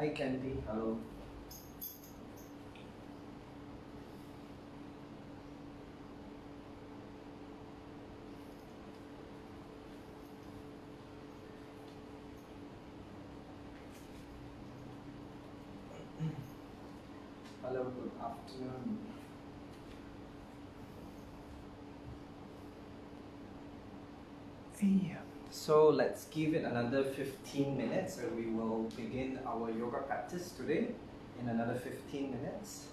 Hi Candy, hello. Hello, good afternoon. Yeah. So let's give it another 15 minutes and we will begin our yoga practice today in another 15 minutes.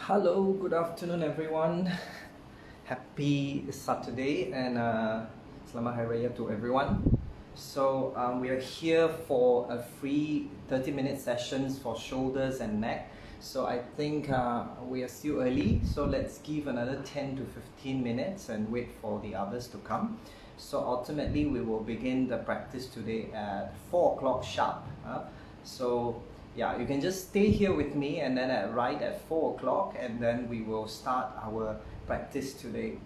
Hello, good afternoon everyone. Happy Saturday and Selamat Hari Raya to everyone. So we are here for a free 30-minute sessions for shoulders and neck. So I think we are still early, so let's give another 10 to 15 minutes and wait for the others to come. So ultimately we will begin the practice today at 4 o'clock sharp. So yeah, you can just stay here with me and then right at 4 o'clock and then we will start our practice today.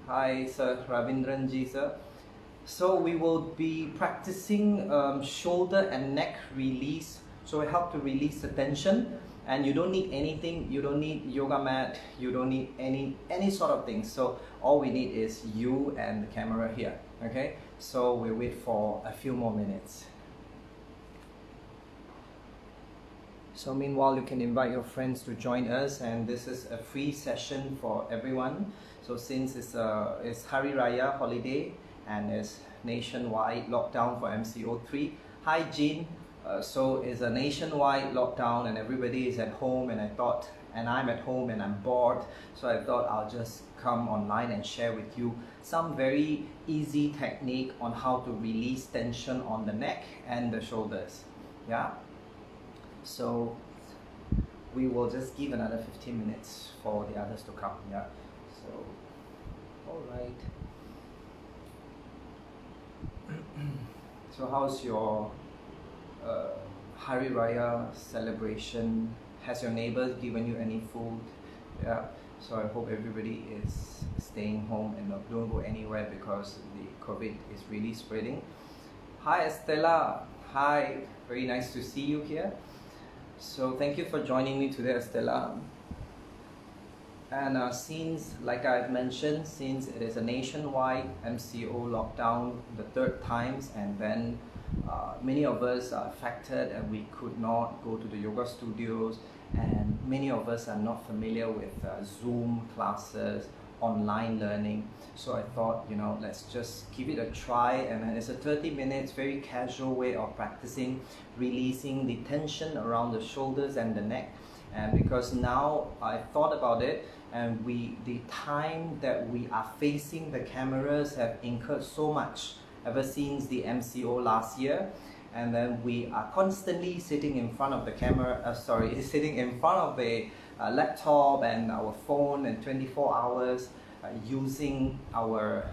Hi Sir Ravindranji sir. So we will be practicing shoulder and neck release. So it helps to release the tension and you don't need anything, you don't need yoga mat, you don't need any sort of thing. So all we need is you and the camera here, okay? So we'll wait for a few more minutes. So meanwhile, you can invite your friends to join us, and this is a free session for everyone. So since it's Hari Raya holiday and it's nationwide lockdown for MCO3. Hi Jean, so it's a nationwide lockdown and everybody is at home and I'm at home and I'm bored. So I thought I'll just come online and share with you some very easy technique on how to release tension on the neck and the shoulders. Yeah. So we will just give another 15 minutes for the others to come. Yeah. So all right. So how's your Hari Raya celebration? Has your neighbors given you any food? Yeah. So I hope everybody is staying home and don't go anywhere because the COVID is really spreading. Hi Estella. Hi. Very nice to see you here. So thank you for joining me today, Estella. And since, like I've mentioned, since it is a nationwide MCO lockdown, the third times, and then many of us are affected and we could not go to the yoga studios, and many of us are not familiar with Zoom classes, online learning. So I thought, let's just give it a try, and it's a 30 minutes, very casual way of practicing, releasing the tension around the shoulders and the neck. And because now I thought about it, and the time that we are facing the cameras have incurred so much ever since the MCO last year, and then we are constantly sitting in front of the camera, sitting in front of the laptop and our phone, and 24 hours using our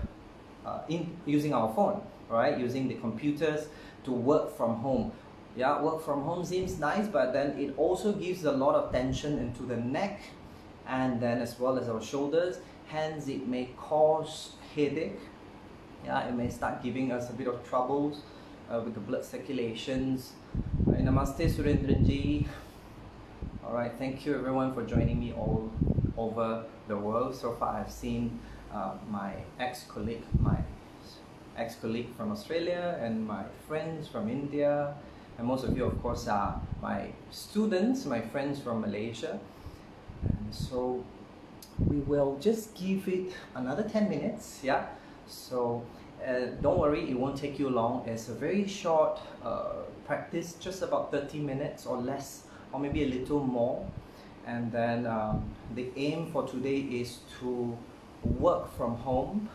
phone, right? Using the computers to work from home. Yeah, work from home seems nice, but then it also gives a lot of tension into the neck and then as well as our shoulders. Hence, it may cause headache. Yeah, it may start giving us a bit of troubles with the blood circulations. Namaste Surendranji. Alright, thank you everyone for joining me all over the world. So far I've seen my ex-colleague from Australia and my friends from India, and most of you of course are my students, my friends from Malaysia. And so we will just give it another 10 minutes, yeah? So don't worry, it won't take you long. It's a very short practice, just about 30 minutes or less, or maybe a little more. And then the aim for today is to work from home,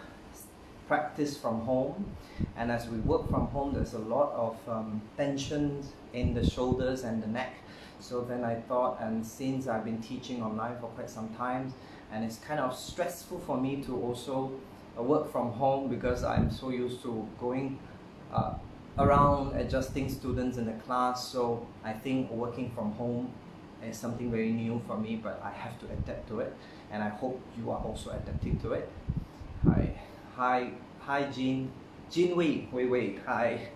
practice from home. And as we work from home, there's a lot of tension in the shoulders and the neck. So then I thought, and since I've been teaching online for quite some time, and it's kind of stressful for me to also work from home because I'm so used to going around adjusting students in the class. So I think working from home is something very new for me, but I have to adapt to it, and I hope you are also adapting to it. Hi Jean Wei, hi.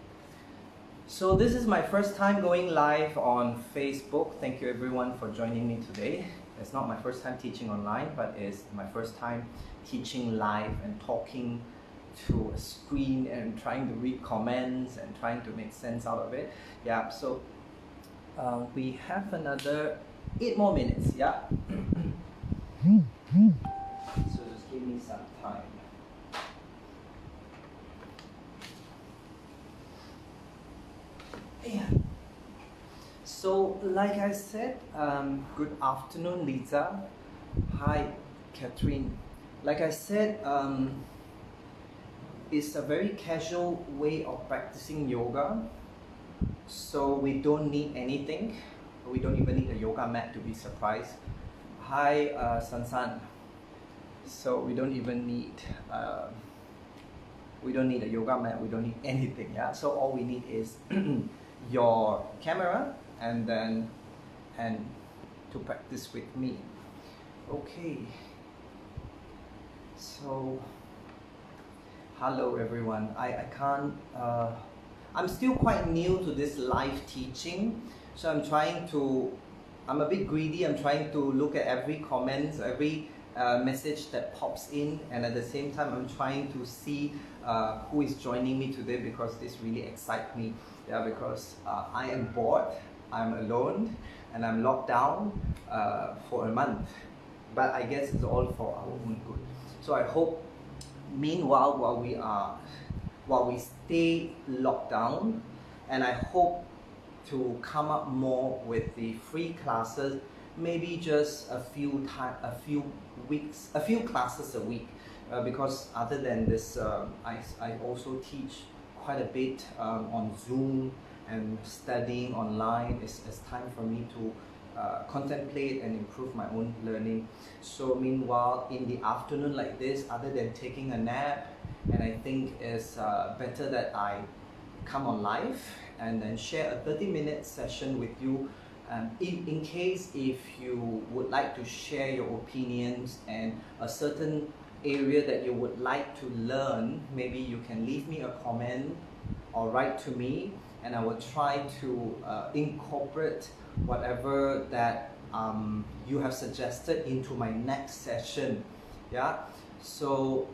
So this is my first time going live on Facebook. Thank you everyone for joining me today. It's not my first time teaching online, but it's my first time teaching live and talking to a screen and trying to read comments and trying to make sense out of it. Yeah, so we have another 8 more minutes, yeah? So just give me some time. Yeah. So like I said, good afternoon Lisa. Hi Catherine. Like I said, it's a very casual way of practicing yoga. So we don't need anything. We don't even need a yoga mat to be surprised. Hi San. So we don't even need a yoga mat. We don't need anything. Yeah. So all we need is your camera and to practice with me. Okay. So hello everyone. I can't. I'm still quite new to this live teaching, so I'm a bit greedy. I'm trying to look at every comment, every message that pops in, and at the same time I'm trying to see who is joining me today, because this really excites me. Yeah, because I am bored, I'm alone, and I'm locked down for a month. But I guess it's all for our own good. So I hope, meanwhile, while we stay locked down, and I hope to come up more with the free classes, maybe just a few classes a week, because other than this, I also teach quite a bit on Zoom and studying online. It's time for me to contemplate and improve my own learning. So meanwhile, in the afternoon like this, other than taking a nap, and I think it's better that I come on live and then share a 30-minute session with you. In case if you would like to share your opinions and a certain area that you would like to learn, maybe you can leave me a comment or write to me, and I will try to incorporate whatever that you have suggested into my next session. Yeah, so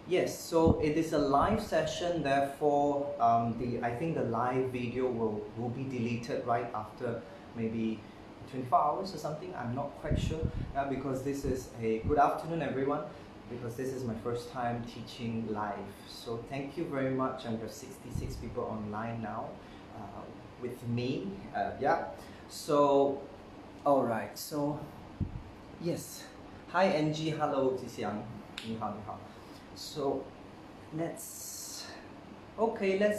yes, so it is a live session, therefore I think the live video will be deleted right after maybe 24 hours or something. I'm not quite sure, because this is a good afternoon everyone, because this is my first time teaching live. So thank you very much. We have 66 people online now with me. Yeah, so alright, so yes, hi Angie, hello Jixiang, 你好你好. So let's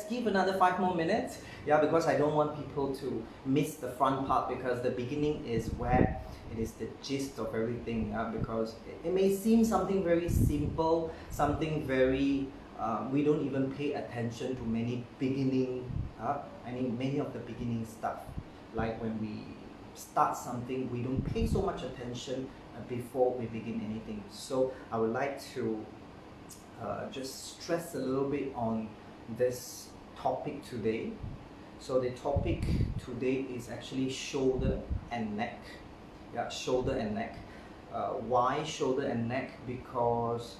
give another 5 more minutes. Yeah, because I don't want people to miss the front part, because the beginning is where it is the gist of everything. Because it may seem something very simple, something very we don't even pay attention to many of the beginning stuff. Like when we start something, we don't pay so much attention before we begin anything. So I would like to just stress a little bit on this topic today. So the topic today is actually shoulder and neck. Yeah, shoulder and neck. Why shoulder and neck? Because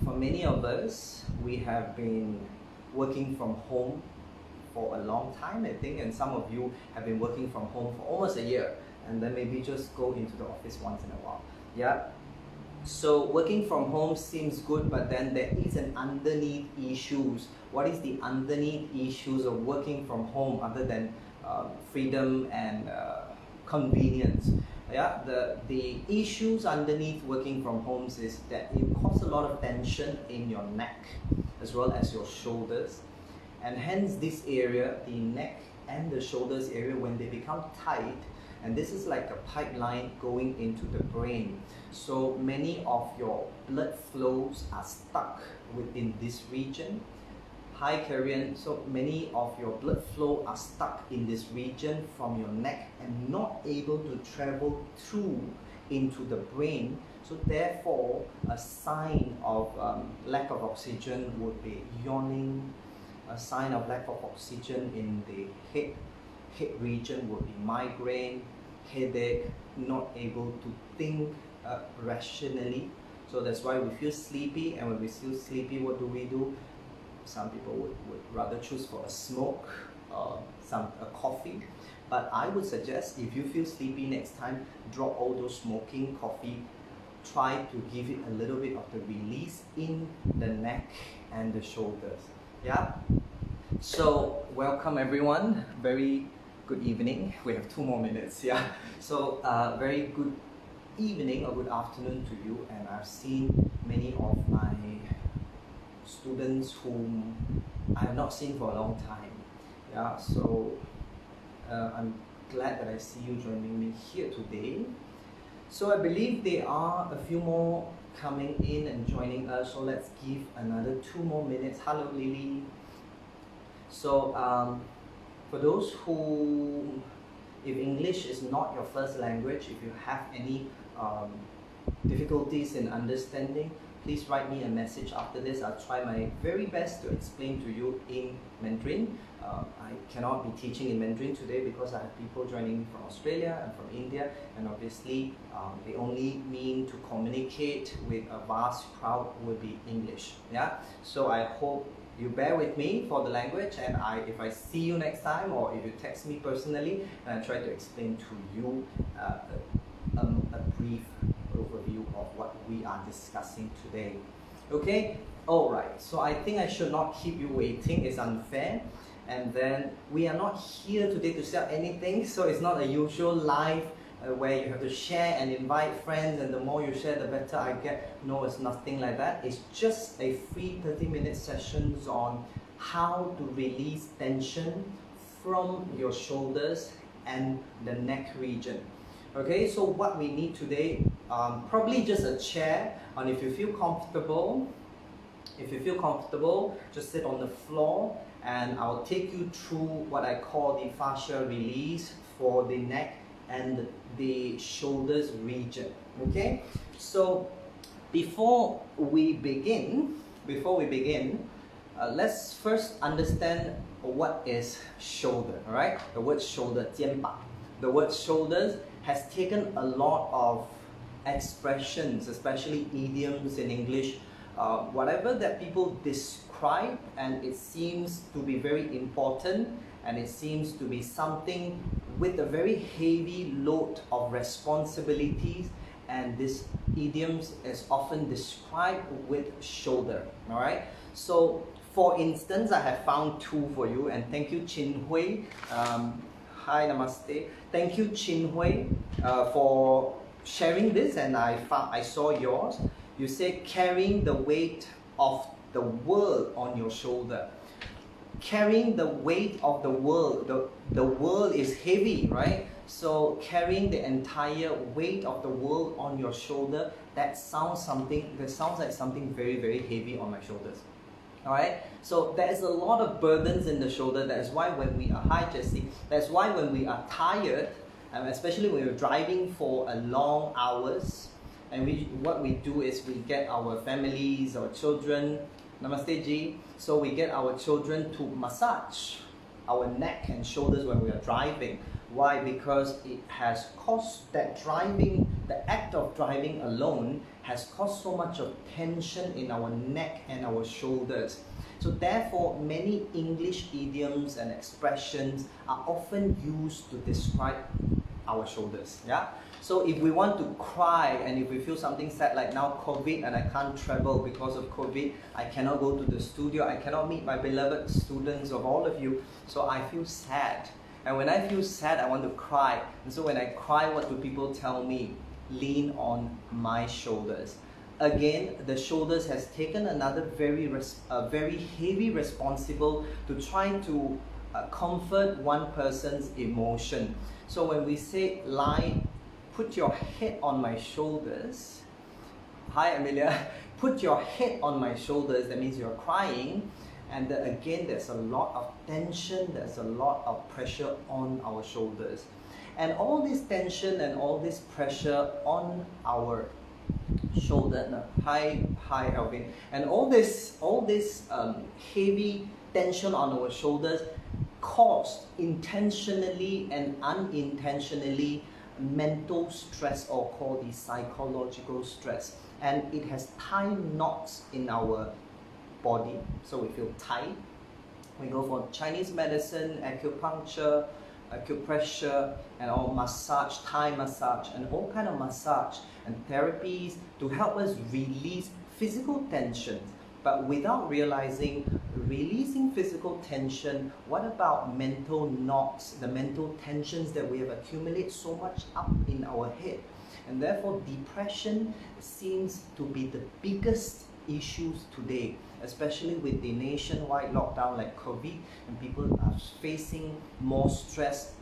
for many of us, we have been working from home for a long time, I think, and some of you have been working from home for almost a year, and then maybe just go into the office once in a while. Yeah. So working from home seems good, but then there is an underneath issues. What is the underneath issues of working from home other than freedom and convenience. Yeah, the issues underneath working from homes is that it causes a lot of tension in your neck as well as your shoulders, and hence this area, the neck and the shoulders area, when they become tight, and this is like a pipeline going into the brain, so many of your blood flows are stuck within this region. Hi Karen, so many of your blood flow are stuck in this region from your neck and not able to travel through into the brain. So therefore, a sign of lack of oxygen would be yawning. A sign of lack of oxygen in the head region would be migraine, headache, not able to think rationally. So that's why we feel sleepy, and when we feel sleepy, what do? Some people would rather choose for a smoke, a coffee. But I would suggest, if you feel sleepy next time, drop all those smoking, coffee. Try to give it a little bit of the release in the neck and the shoulders. Yeah. So welcome everyone. Very good evening. We have 2 more minutes. Yeah. So very good evening or good afternoon to you. And I've seen many of my students whom I have not seen for a long time. Yeah, so I'm glad that I see you joining me here today. So I believe there are a few more coming in and joining us, so let's give another 2 more minutes. Hello Lily. So for those who, if English is not your first language, if you have any difficulties in understanding, please write me a message after this. I'll try my very best to explain to you in Mandarin. I cannot be teaching in Mandarin today because I have people joining me from Australia and from India, and obviously the only mean to communicate with a vast crowd would be English. Yeah, so I hope you bear with me for the language, and if I see you next time, or if you text me personally, and I try to explain to you a brief overview of what we are discussing today. Okay, alright, so I think I should not keep you waiting, it's unfair. And then we are not here today to sell anything, so it's not a usual live where you have to share and invite friends, and the more you share the better I get. No, it's nothing like that. It's just a free 30-minute sessions on how to release tension from your shoulders and the neck region. Okay, so what we need today, probably just a chair, and if you feel comfortable, just sit on the floor, and I'll take you through what I call the fascia release for the neck and the shoulders region. Okay, so before we begin, let's first understand what is shoulder. All right, the word shoulder, 肩膀. The word shoulders has taken a lot of expressions, especially idioms in English, whatever that people describe, and it seems to be very important, and it seems to be something with a very heavy load of responsibilities, and this idioms is often described with shoulder. All right, so for instance, I have found 2 for you, and thank you Chin Hui. Hi, namaste. Thank you, Chin Hui, for sharing this, and I saw yours. You say carrying the weight of the world on your shoulder. Carrying the weight of the world. The world is heavy, right? So carrying the entire weight of the world on your shoulder, that sounds like something very, very heavy on my shoulders. Alright, so there's a lot of burdens in the shoulder. That's why when we are that's why when we are tired, especially when we're driving for a long hours, and what we do is we get our families, our children, namaste Ji, so we get our children to massage our neck and shoulders when we are driving. Why? Because it has caused that driving, the act of driving alone has caused so much of tension in our neck and our shoulders. So therefore, many English idioms and expressions are often used to describe our shoulders. Yeah. So if we want to cry, and if we feel something sad, like now COVID and I can't travel because of COVID, I cannot go to the studio, I cannot meet my beloved students of all of you, so I feel sad. And when I feel sad, I want to cry. And so when I cry, what do people tell me? Lean on my shoulders. Again, the shoulders has taken another very heavy responsible to trying to comfort one person's emotion. So when we say lie, put your head on my shoulders. Hi Amelia, put your head on my shoulders, that means you're crying. And again, there's a lot of tension, there's a lot of pressure on our shoulders. And all this tension and all this pressure on our shoulder, no, hi Alvin, and all this heavy tension on our shoulders caused intentionally and unintentionally mental stress, or called the psychological stress, and it has tied knots in our body, so we feel tight. We go for Chinese medicine, acupuncture, acupressure, and all massage, Thai massage, and all kind of massage and therapies to help us release physical tension. But without realizing, releasing physical tension, what about mental knots, the mental tensions that we have accumulated so much up in our head? And therefore, depression seems to be the biggest issues today, especially with the nationwide lockdown like COVID, and people are facing more stress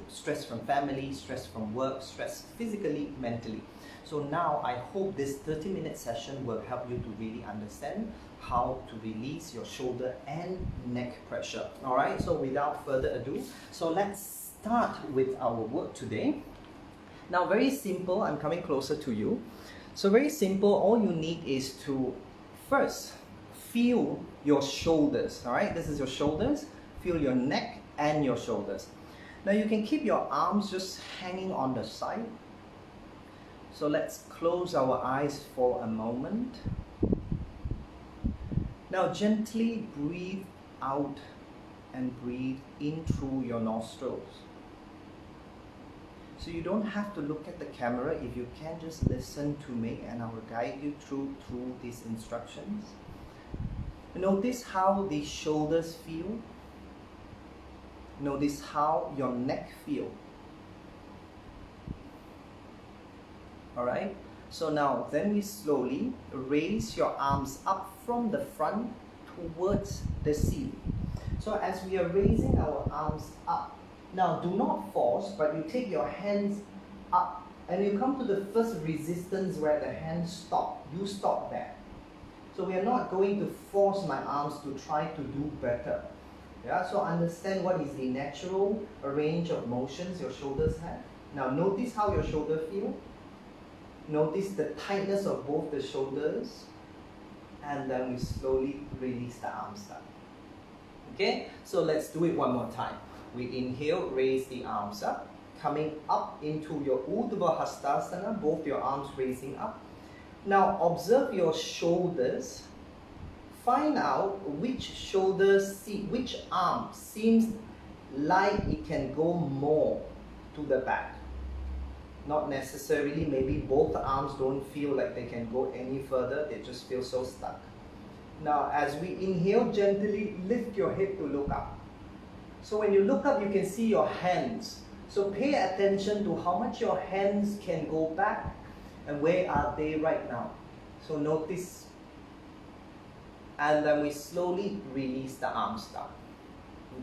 from family, stress from work, stress physically, mentally. So now I hope this 30-minute session will help you to really understand how to release your shoulder and neck pressure. All right, so without further ado, so let's start with our work today. Now, very simple, I'm coming closer to you. So very simple, all you need is to first feel your shoulders. All right, this is your shoulders. Feel your neck and your shoulders. Now you can keep your arms just hanging on the side. So let's close our eyes for a moment. Now gently breathe out and breathe in through your nostrils. So you don't have to look at the camera. If you can, just listen to me and I will guide you through these instructions. Notice how the shoulders feel. Notice how your neck feels. Alright, so now then we slowly raise your arms up from the front towards the ceiling. So as we are raising our arms up, now do not force, but you take your hands up and you come to the first resistance where the hands stop. You stop there. So we are not going to force my arms to try to do better. Yeah, so understand what is the natural range of motions your shoulders have. Now notice how your shoulder feel. Notice the tightness of both the shoulders, and then we slowly release the arms down. Okay, so let's do it one more time. We inhale, raise the arms up, coming up into your Urdhva Hastasana, both your arms raising up. Now observe your shoulders. Find out which which arm seems like it can go more to the back. Not necessarily, maybe both arms don't feel like they can go any further, they just feel so stuck. Now as we inhale, gently lift your head to look up. So when you look up, you can see your hands. So pay attention to how much your hands can go back and where are they right now. So notice, and then we slowly release the arms down.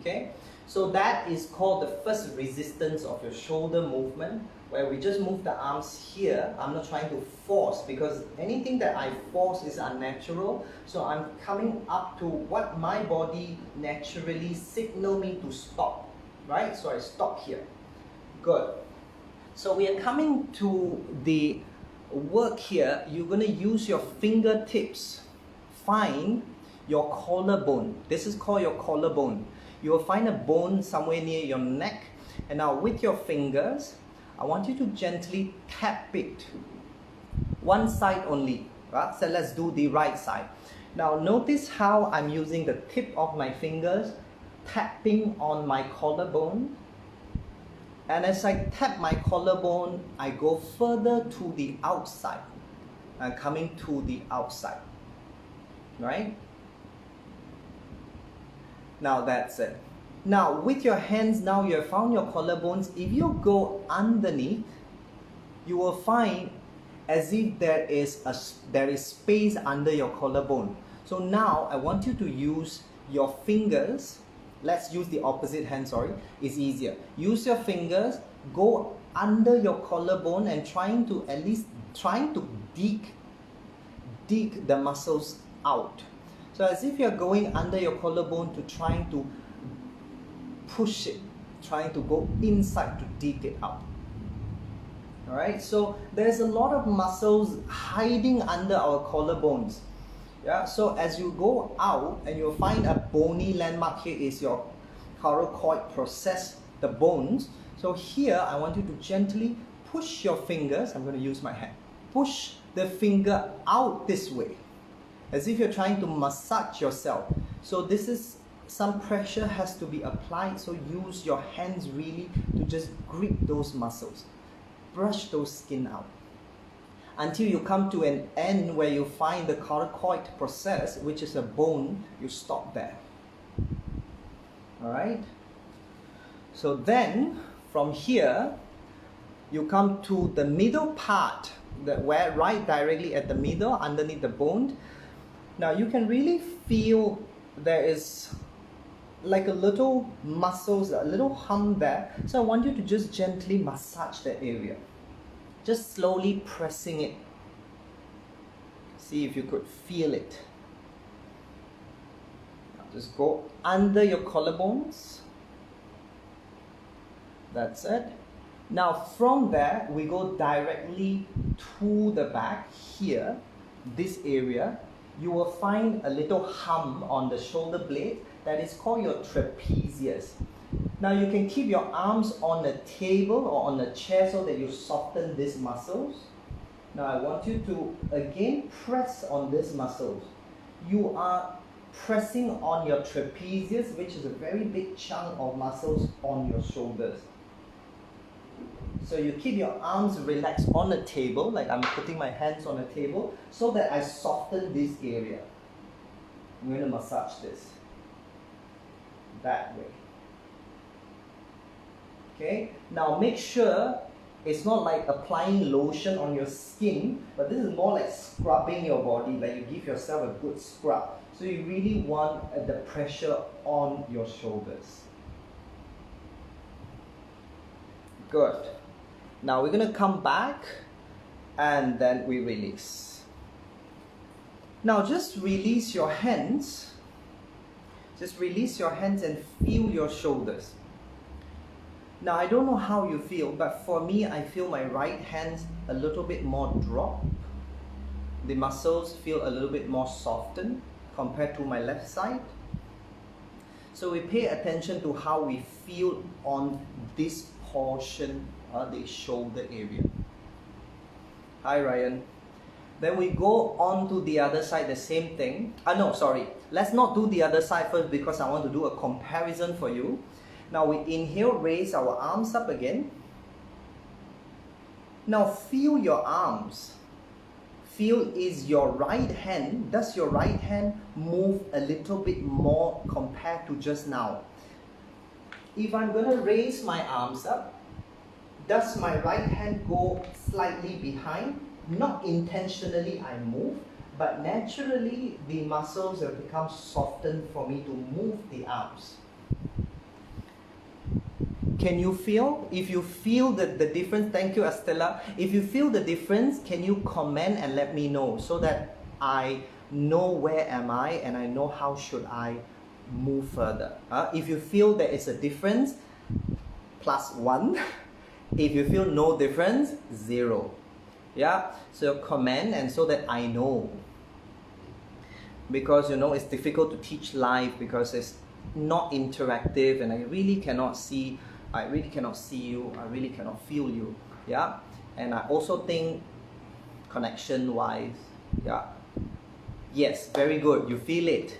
Okay, so that is called the first resistance of your shoulder movement, where we just move the arms here. I'm not trying to force, because anything that I force is unnatural. So I'm coming up to what my body naturally signal me to stop, right? So I stop here. Good. So we are coming to the work here. You're going to use your fingertips. Find your collarbone. This is called your collarbone. You will find a bone somewhere near your neck, and now with your fingers, I want you to gently tap it. One side only, right? So let's do the right side. Now notice how I'm using the tip of my fingers, tapping on my collarbone. And as I tap my collarbone, I go further to the outside. I'm coming to the outside, right? Now that's it. Now with your hands, now you have found your collarbones. If you go underneath, you will find as if there is space under your collarbone. So now I want you to use your fingers. Let's use the opposite hand, sorry, it's easier. Use your fingers, go under your collarbone and trying to dig the muscles out. So as if you're going under your collarbone to trying to push it, trying to go inside to dig it out. Alright, so there's a lot of muscles hiding under our collarbones. Yeah, so as you go out and you'll find a bony landmark, here is your coracoid process, the bones. So here I want you to gently push your fingers, I'm going to use my hand, push the finger out this way, as if you're trying to massage yourself. So this is, some pressure has to be applied, so use your hands really to just grip those muscles. Brush those skin out until you come to an end where you find the coracoid process, which is a bone. You stop there. Alright, so then from here you come to the middle part, where right directly at the middle underneath the bone. Now you can really feel there is like a little muscles, a little hump there. So I want you to just gently massage that area. Just slowly pressing it. See if you could feel it. Now just go under your collarbones. That's it. Now from there, we go directly to the back here, this area. You will find a little hump on the shoulder blade that is called your trapezius. Now you can keep your arms on the table or on the chair so that you soften these muscles. Now I want you to again press on these muscles. You are pressing on your trapezius, which is a very big chunk of muscles on your shoulders. So you keep your arms relaxed on the table, like I'm putting my hands on the table, so that I soften this area. I'm going to massage this that way. Okay, now make sure it's not like applying lotion on your skin, but this is more like scrubbing your body, like you give yourself a good scrub. So you really want the pressure on your shoulders. Good. Now we're going to come back and then we release. Now just release your hands. Just release your hands and feel your shoulders. Now I don't know how you feel, but for me I feel my right hand a little bit more drop. The muscles feel a little bit more softened compared to my left side. So we pay attention to how we feel on this portion, the shoulder area. Hi Ryan. Then we go on to the other side, the same thing. No, sorry. Let's not do the other side first because I want to do a comparison for you. Now we inhale, raise our arms up again. Now feel your arms. Feel, is your right hand, does your right hand move a little bit more compared to just now? If I'm going to raise my arms up, does my right hand go slightly behind? Not intentionally I move, but naturally the muscles have become softened for me to move the arms. Can you feel? If you feel the difference, thank you Estella. If you feel the difference, can you comment and let me know so that I know where am I and I know how should I move further. If you feel there is a difference, +1. If you feel no difference, 0. Yeah, so comment and so that I know. Because you know it's difficult to teach live because it's not interactive and I really cannot see you, I really cannot feel you. Yeah, and I also think connection wise, yeah. Yes, very good, you feel it.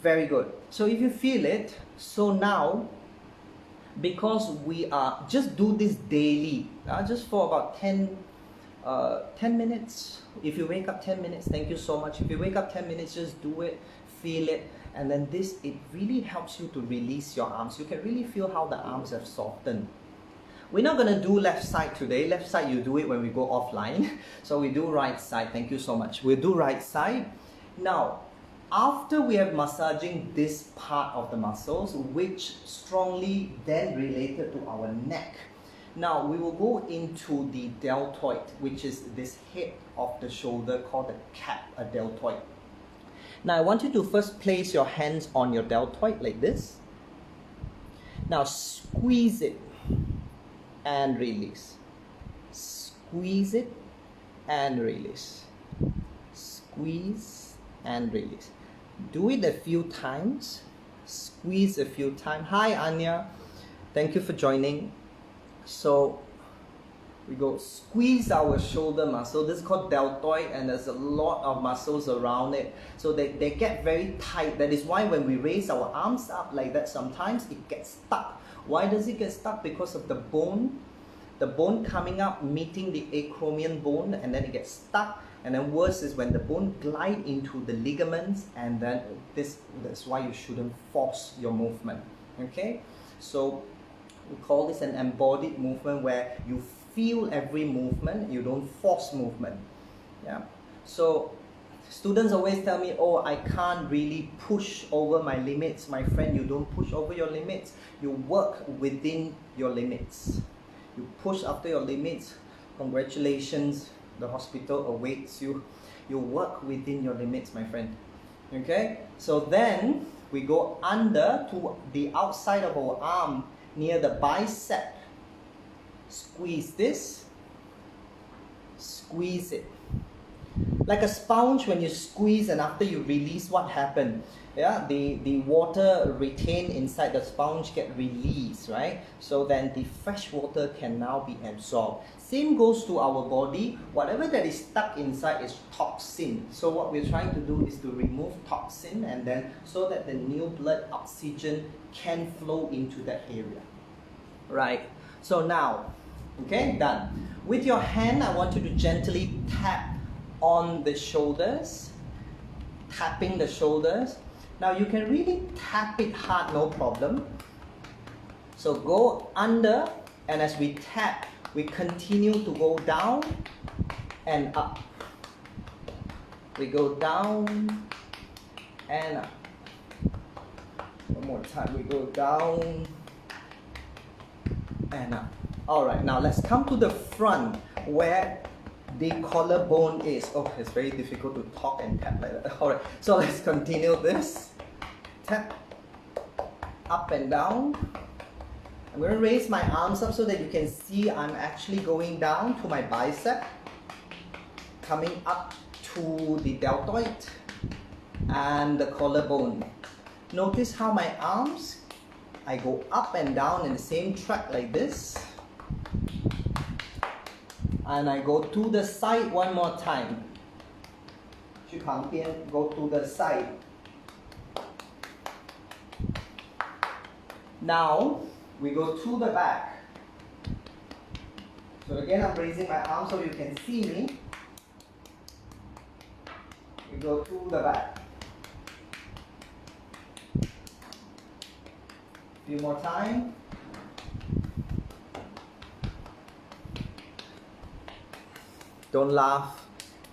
Very good. So if you feel it, so now because we are just do this daily, just for about 10 minutes. If you wake up 10 minutes, thank you so much. If you wake up 10 minutes, just do it, feel it, And then this, it really helps you to release your arms. You can really feel how the arms have softened. We're not going to do left side today. Left side, you do it when we go offline. So we do right side. Thank you so much. We'll do right side. Now, after we have massaging this part of the muscles, which strongly then related to our neck, now we will go into the deltoid, which is this head of the shoulder called the cap, a deltoid. Now I want you to first place your hands on your deltoid like this. Now squeeze it and release. Squeeze it and release. Squeeze and release. Do it a few times. Squeeze a few times. Hi Anya, thank you for joining. So we go squeeze our shoulder muscle. This is called deltoid, and there's a lot of muscles around it. So they get very tight. That is why when we raise our arms up like that, sometimes it gets stuck. Why does it get stuck? Because of the bone coming up, meeting the acromion bone, and then it gets stuck. And then worse is when the bone glide into the ligaments, and then that's why you shouldn't force your movement. Okay? So we call this an embodied movement, where you feel every movement, you don't force movement. Yeah. So students always tell me, oh, I can't really push over my limits. My friend, you don't push over your limits. You work within your limits. You push after your limits. Congratulations, the hospital awaits you. You work within your limits, my friend. Okay? So then we go under to the outside of our arm, near the bicep. Squeeze this, squeeze it. Like a sponge, when you squeeze and after you release, what happened? Yeah, the water retained inside the sponge get released, right? So then the fresh water can now be absorbed. Same goes to our body. Whatever that is stuck inside is toxin. So what we're trying to do is to remove toxin, and then so that the new blood oxygen can flow into that area. Right. So now, okay, done. With your hand, I want you to gently tap on the shoulders. Tapping the shoulders. Now you can really tap it hard, no problem. So go under, and as we tap, we continue to go down and up. We go down and up. One more time, we go down and up. Alright, now let's come to the front where the collarbone is. Oh, it's very difficult to talk and tap like that. Alright, so let's continue this. Tap, up and down. I'm going to raise my arms up so that you can see I'm actually going down to my bicep, coming up to the deltoid and the collarbone. Notice how my arms, I go up and down in the same track like this. And I go to the side one more time. 去旁边, go to the side. Now, we go to the back. So again, I'm raising my arm so you can see me. We go to the back. Few more time. Don't laugh.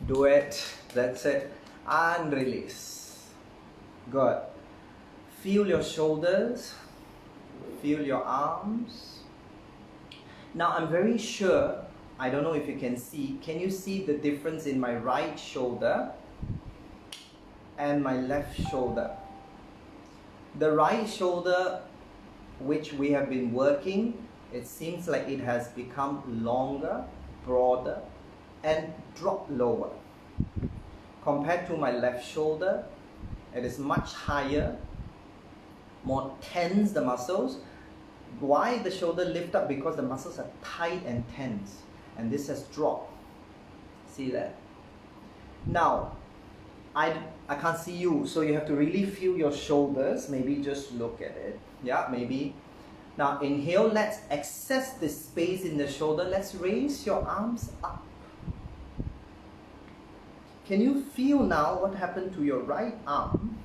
Do it. That's it. And release. Good. Feel your shoulders. Feel your arms. Now I'm very sure, I don't know if you can see, can you see the difference in my right shoulder and my left shoulder? The right shoulder, which we have been working, it seems like it has become longer, broader, and dropped lower. Compared to my left shoulder, it is much higher, more tense the muscles. Why the shoulder lift up? Because the muscles are tight and tense, and this has dropped. See that? Now, I can't see you, so you have to really feel your shoulders. Maybe just look at it. Yeah, maybe. Now inhale, let's access the space in the shoulder. Let's raise your arms up. Can you feel now what happened to your right arm?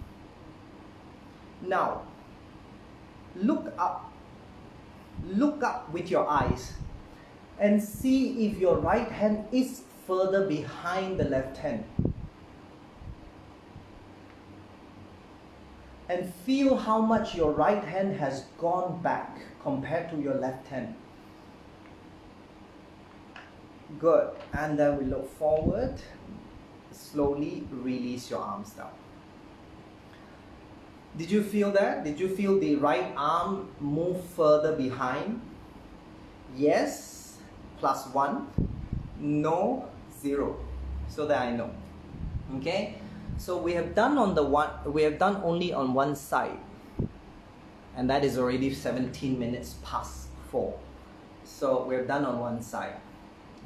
Now, look up. Look up with your eyes and see if your right hand is further behind the left hand. And feel how much your right hand has gone back compared to your left hand. Good. And then we look forward. Slowly release your arms down. Did you feel that? Did you feel the right arm move further behind? Yes, +1. No, 0. So that I know. Okay? So we have done only on one side. And that is already 17 minutes past 4. So we have done on one side.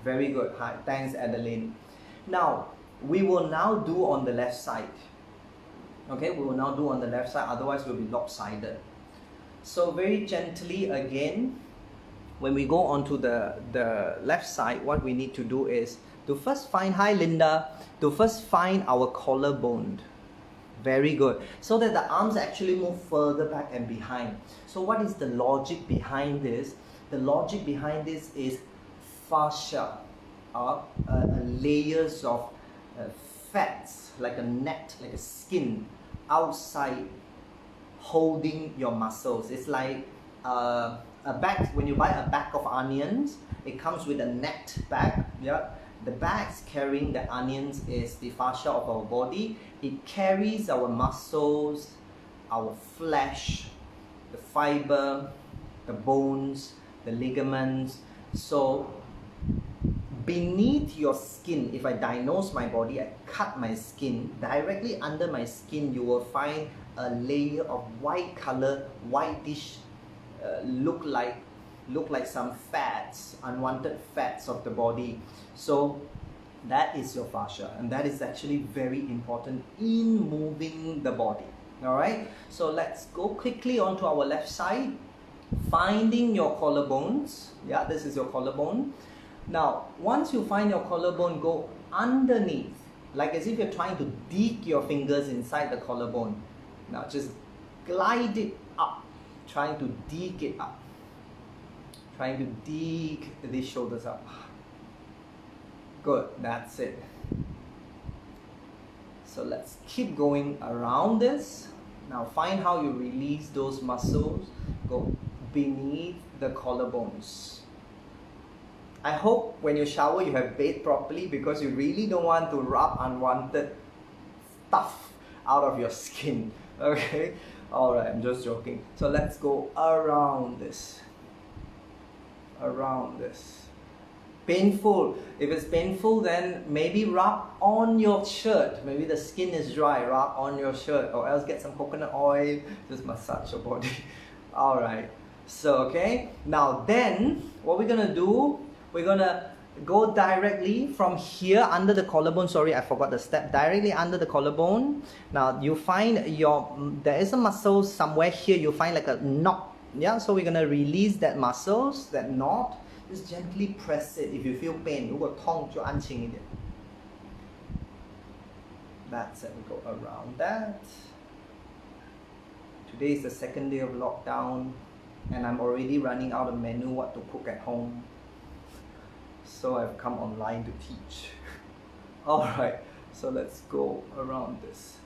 Very good. Hi. Thanks, Adeline. Now, we will now do on the left side. Okay, we will now do on the left side, otherwise we'll be lopsided. So very gently again, when we go onto the left side, what we need to do is to first find, hi Linda, to first find our collarbone. Very good. So that the arms actually move further back and behind. So what is the logic behind this? The logic behind this is fascia, layers of fats, like a net, like a skin, outside holding your muscles. It's like a bag. When you buy a bag of onions, it comes with a net bag. Yeah, the bags carrying the onions is the fascia of our body. It carries our muscles, our flesh, the fiber, the bones, the ligaments. So beneath your skin, if I diagnose my body, I cut my skin, directly under my skin you will find a layer of white color, whitish, look like some fats, unwanted fats of the body. So that is your fascia, and that is actually very important in moving the body. Alright, so let's go quickly onto our left side, finding your collarbones. Yeah, this is your collarbone. Now, once you find your collarbone, go underneath, like as if you're trying to dig your fingers inside the collarbone. Now, just glide it up, trying to dig it up. Trying to dig these shoulders up. Good, that's it. So let's keep going around this. Now, find how you release those muscles. Go beneath the collarbones. I hope when you shower you have bathed properly, because you really don't want to rub unwanted stuff out of your skin. Okay? Alright, I'm just joking. So let's go around this. Around this. Painful. If it's painful, then maybe rub on your shirt. Maybe the skin is dry, rub on your shirt, or else get some coconut oil, just massage your body. Alright. So, okay. Now then, what we're gonna do, we're gonna go directly from here under the collarbone. Sorry, I forgot the step. Directly under the collarbone. Now you find there is a muscle somewhere here. You find like a knot. Yeah, so we're gonna release that muscles, that knot. Just gently press it if you feel pain. 如果痛就按轻一点. That's it. We go around that. Today is the second day of lockdown, and I'm already running out of menu what to cook at home. So I've come online to teach. Alright, so let's go around this.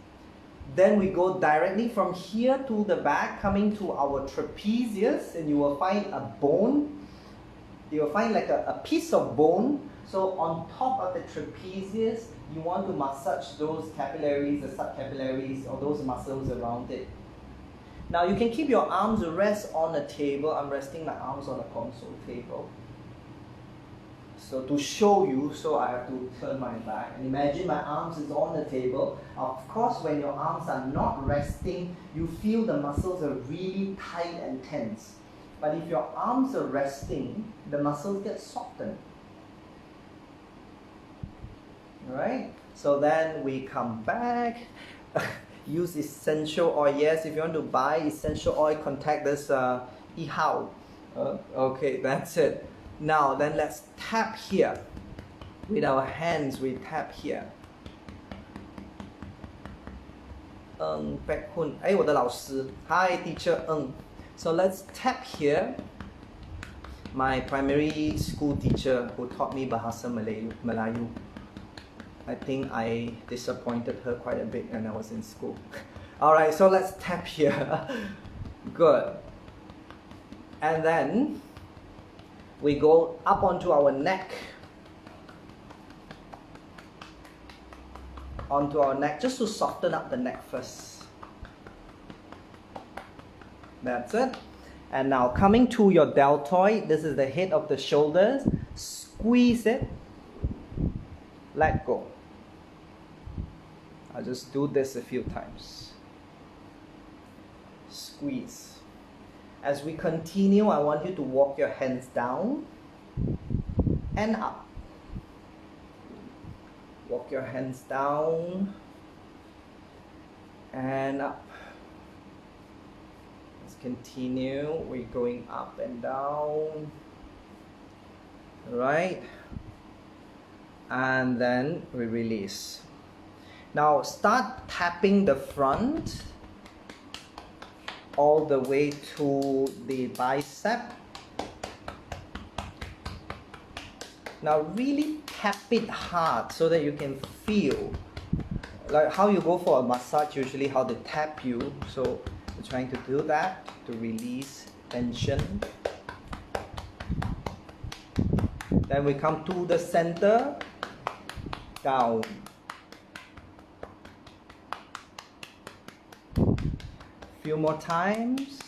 Then we go directly from here to the back, coming to our trapezius, and you will find a bone. You will find like a piece of bone. So on top of the trapezius, you want to massage those capillaries, the subcapillaries, or those muscles around it. Now you can keep your arms rest on a table. I'm resting my arms on a console table. So to show you, so I have to turn my back. And imagine my arms is on the table. Of course, when your arms are not resting, you feel the muscles are really tight and tense. But if your arms are resting, the muscles get softened. Alright? So then we come back. Use essential oil. Yes, if you want to buy essential oil, contact this Yihao. Okay, that's it. Now then let's tap here. With our hands we tap here. Ng Pek Hun. 哎，我的老师 Hi teacher Ng. So let's tap here. My primary school teacher who taught me Bahasa Melayu. I think I disappointed her quite a bit when I was in school. Alright, so let's tap here. Good. And then we go up onto our neck. Onto our neck, just to soften up the neck first. That's it. And now coming to your deltoid, this is the head of the shoulders. Squeeze it. Let go. I'll just do this a few times. Squeeze. As we continue, I want you to walk your hands down and up. Walk your hands down and up. Let's continue. We're going up and down. Right? And then we release. Now start tapping the front all the way to the bicep. Now really tap it hard so that you can feel like how you go for a massage, usually how they tap you. So we're trying to do that to release tension. Then we come to the center, down. Few more times.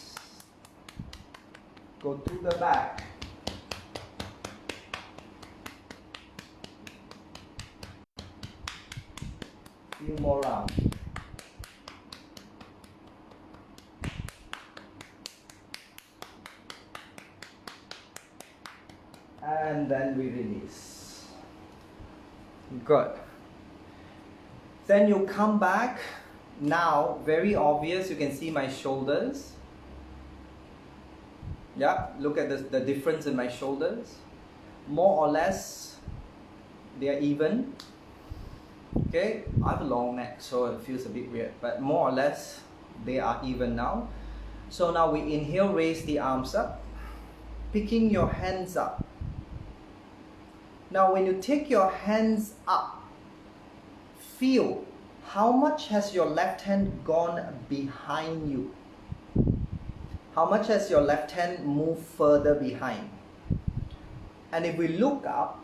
Go to the back. Few more rounds. And then we release. Good. Then you come back. Now, very obvious, you can see my shoulders. Yeah, look at the difference in my shoulders. More or less, they are even. Okay, I have a long neck, so it feels a bit weird, but more or less, they are even now. So now we inhale, raise the arms up, picking your hands up. Now when you take your hands up, feel how much has your left hand gone behind you? How much has your left hand moved further behind? And if we look up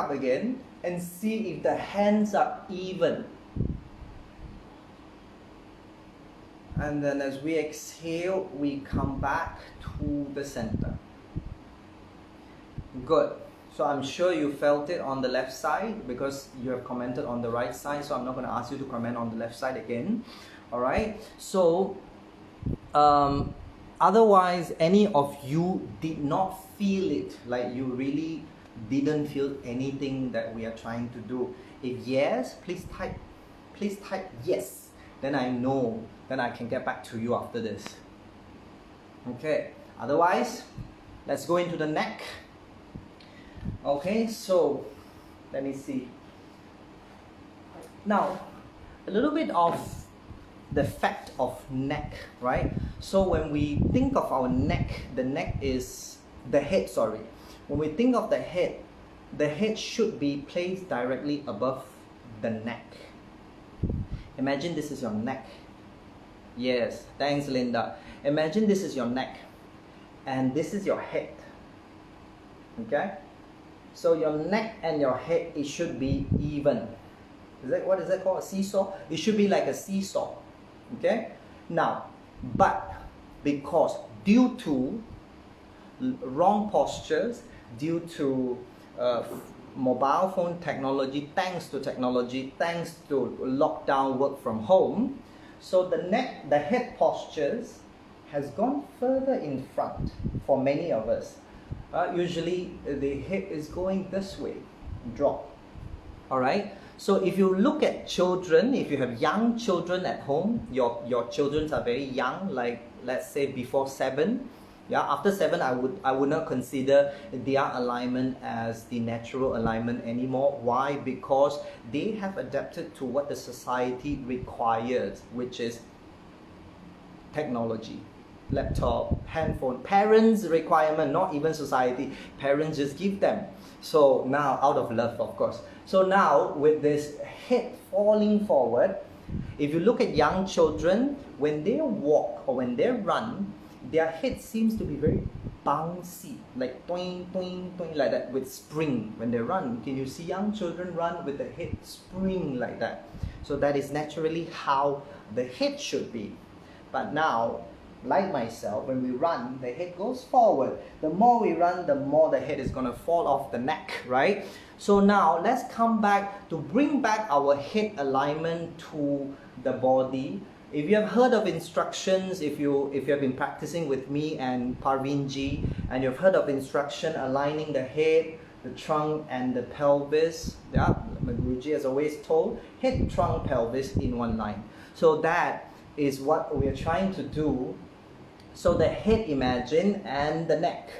again and see if the hands are even. And then as we exhale, we come back to the center. Good. So I'm sure you felt it on the left side because you have commented on the right side. So I'm not going to ask you to comment on the left side again. All right. So otherwise, any of you did not feel it, like you really didn't feel anything that we are trying to do. If yes, please type yes. Then I know. Then I can get back to you after this. Okay. Otherwise, let's go into the neck. Okay, so let me see. Now, a little bit of the fact of neck, right? So when we think of our neck, the head, sorry. When we think of the head should be placed directly above the neck. Imagine this is your neck. Yes, thanks Linda. Imagine this is your neck and this is your head. Okay? So your neck and your head, it should be even. What is that called? A seesaw? It should be like a seesaw. Okay? Now, but because due to wrong postures, due to mobile phone technology, thanks to lockdown work from home, so the head postures has gone further in front for many of us. Usually the head is going this way, drop. Alright, so if you look at children, if you have young children at home, your children are very young, like let's say before 7, Yeah, after 7, I would not consider their alignment as the natural alignment anymore. Why? Because they have adapted to what the society requires, which is technology, laptop, handphone. Parents' requirement, not even society. Parents just give them. So now, out of love, of course. So now, with this head falling forward, if you look at young children, when they walk or when they run, their head seems to be very bouncy, like toing, toing, toing, like that, with spring. When they run, can you see young children run with the head spring like that? So that is naturally how the head should be. But now, like myself, when we run, the head goes forward. The more we run, the more the head is going to fall off the neck, right? So now, let's come back to bring back our head alignment to the body. If you have heard of instructions, if you have been practicing with me and Parvinji, and you've heard of instruction aligning the head, the trunk, and the pelvis, yeah, Guruji has always told, head, trunk, pelvis in one line. So that is what we are trying to do. So the head, imagine, and the neck.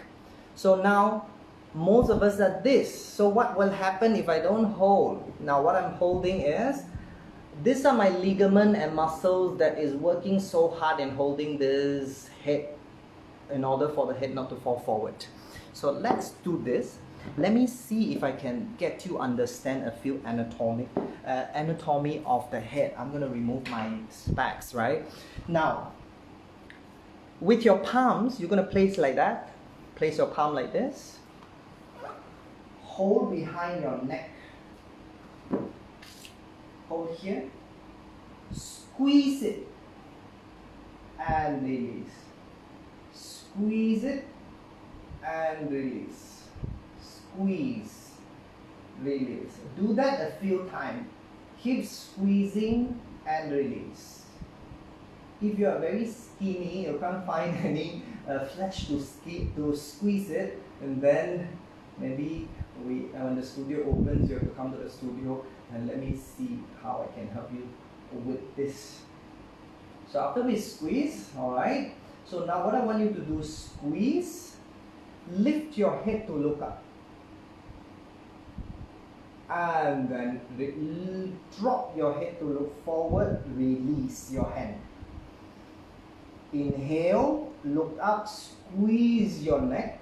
So now, most of us are this. So what will happen if I don't hold? Now what I'm holding is, these are my ligament and muscles that is working so hard in holding this head in order for the head not to fall forward. So let's do this. Let me see if I can get you understand a few anatomy of the head. I'm going to remove my specs, right? Now, with your palms, you're going to place like that. Place your palm like this. Hold behind your neck. Hold here. Squeeze it and release. Squeeze it and release. Squeeze, release. Do that a few times. Keep squeezing and release. If you are very skinny, you can't find any flesh to squeeze it, and then maybe when the studio opens, you have to come to the studio and let me see how I can help you with this. So after we squeeze, alright, so now what I want you to do is squeeze, lift your head to look up, and then drop your head to look forward, release your hand. Inhale, look up, squeeze your neck,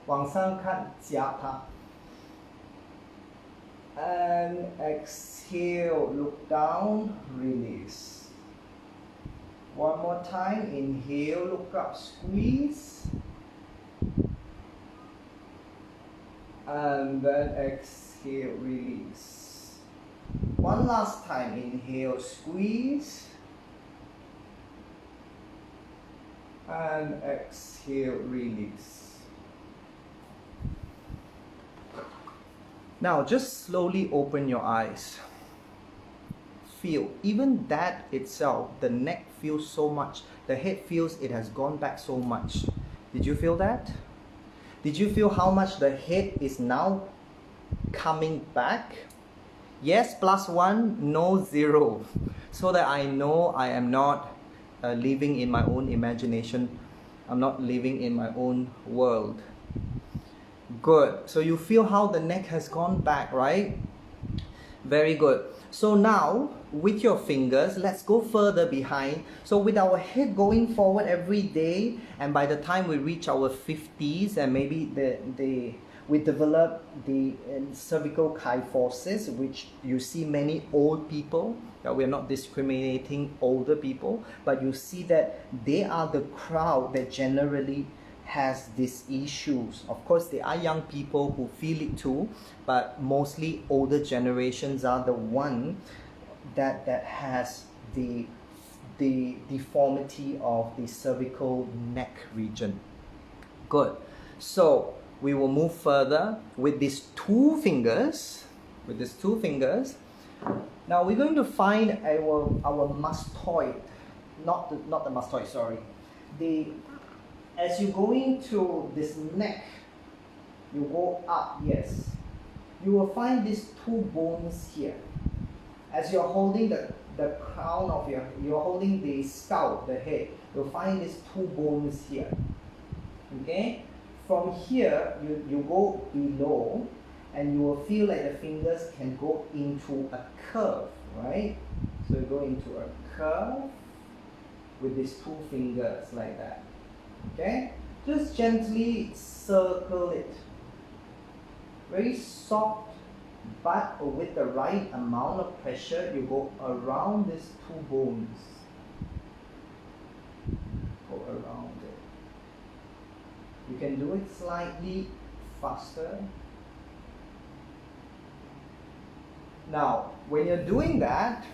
往上看，夹它。And exhale, look down, release. One more time, inhale, look up, squeeze. And then exhale, release. One last time, inhale, squeeze. And exhale, release. Now just slowly open your eyes. Feel, even that itself, the neck feels so much, the head feels it has gone back so much. Did you feel that? Did you feel how much the head is now coming back? Yes, +1, no, 0. So that I know I am not living in my own imagination. I'm not living in my own world. Good. So you feel how the neck has gone back, right? Very good. So now, with your fingers, let's go further behind. So with our head going forward every day, and by the time we reach our 50s, and maybe we develop the cervical kyphosis, which you see many old people, that we're not discriminating older people, but you see that they are the crowd that generally has these issues. Of course, there are young people who feel it too, but mostly older generations are the one that has the deformity of the cervical neck region. Good. So we will move further with these two fingers. Now we're going to find our mastoid, not the mastoid. Sorry, as you go into this neck, you go up, yes. You will find these two bones here. As you're holding the crown of you're holding the skull, the head, you'll find these two bones here. Okay, from here you go below, and you will feel like the fingers can go into a curve, right? So you go into a curve with these two fingers like that. Okay, just gently circle it, very soft, but with the right amount of pressure. You go around these two bones, go around it. You can do it slightly faster. Now when you're doing that,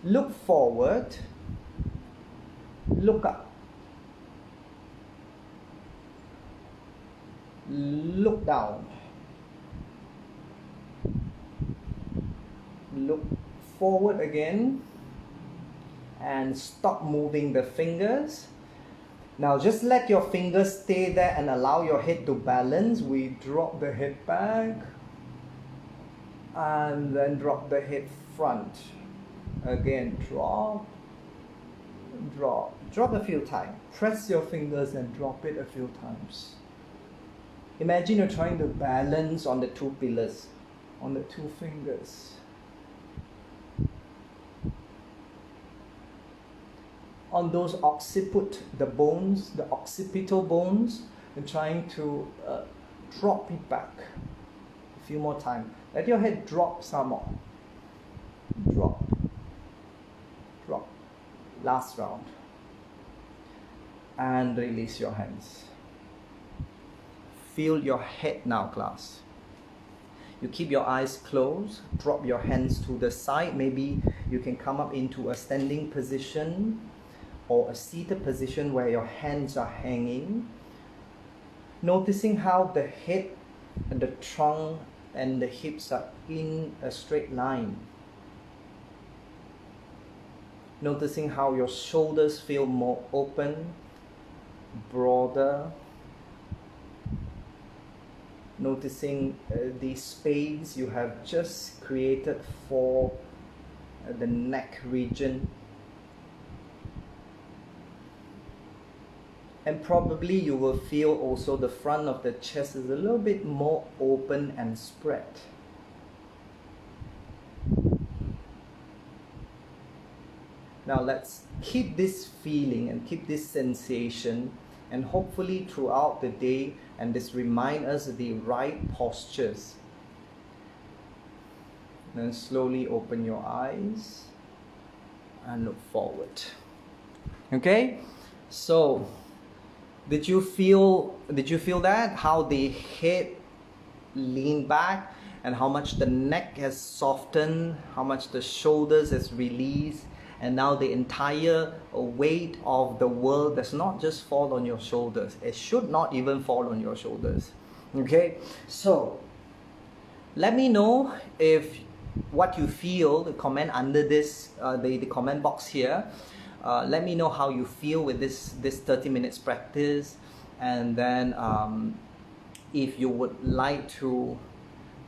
look forward, look up, look down, look forward again, and stop moving the fingers. Now just let your fingers stay there and allow your head to balance. We drop the head back and then drop the head front. Again, drop, drop a few times. Press your fingers and drop it a few times. Imagine you're trying to balance on the two pillars, on the two fingers. On those occiput, the bones, the occipital bones, and trying to drop it back. A few more times. Let your head drop some more. Drop. Drop. Last round. And release your hands. Feel your head now, class. You keep your eyes closed. Drop your hands to the side. Maybe you can come up into a standing position or a seated position where your hands are hanging. Noticing how the head and the trunk and the hips are in a straight line. Noticing how your shoulders feel more open, broader. Noticing the space you have just created for the neck region. And probably you will feel also the front of the chest is a little bit more open and spread. Now let's keep this feeling and keep this sensation, and hopefully throughout the day, and this remind us the right postures. Then slowly open your eyes and look forward. Okay? So did you feel that? How the head leaned back and how much the neck has softened, how much the shoulders has released, and now the entire weight of the world does not just fall on your shoulders. It should not even fall on your shoulders. Okay? So let me know if what you feel, the comment under this, the comment box here. Let me know how you feel with this 30 minutes practice, and then if you would like to,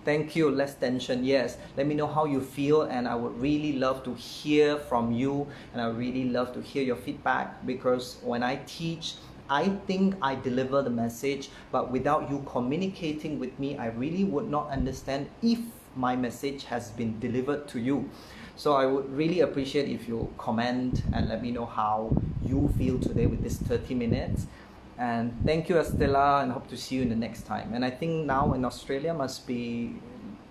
thank you, less tension, yes, let me know how you feel, and I would really love to hear from you, and I really love to hear your feedback, because when I teach, I think I deliver the message, but without you communicating with me, I really would not understand if my message has been delivered to you. So I would really appreciate if you comment and let me know how you feel today with this 30 minutes. And thank you, Estella, and hope to see you in the next time. And I think now in Australia must be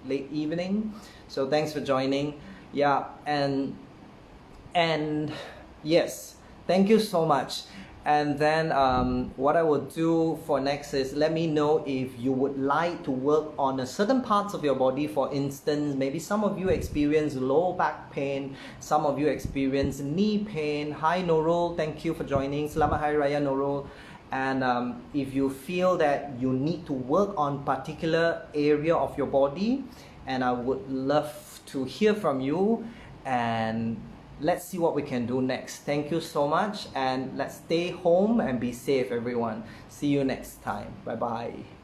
late evening. So thanks for joining. Yeah, and yes, thank you so much. And then what I will do for next is let me know if you would like to work on a certain parts of your body. For instance, maybe some of you experience low back pain, some of you experience knee pain. Hi Nurul, thank you for joining. Selamat Hari Raya Nurul. And if you feel that you need to work on particular area of your body, and I would love to hear from you, and let's see what we can do next. Thank you so much, and let's stay home and be safe, everyone. See you next time. Bye bye.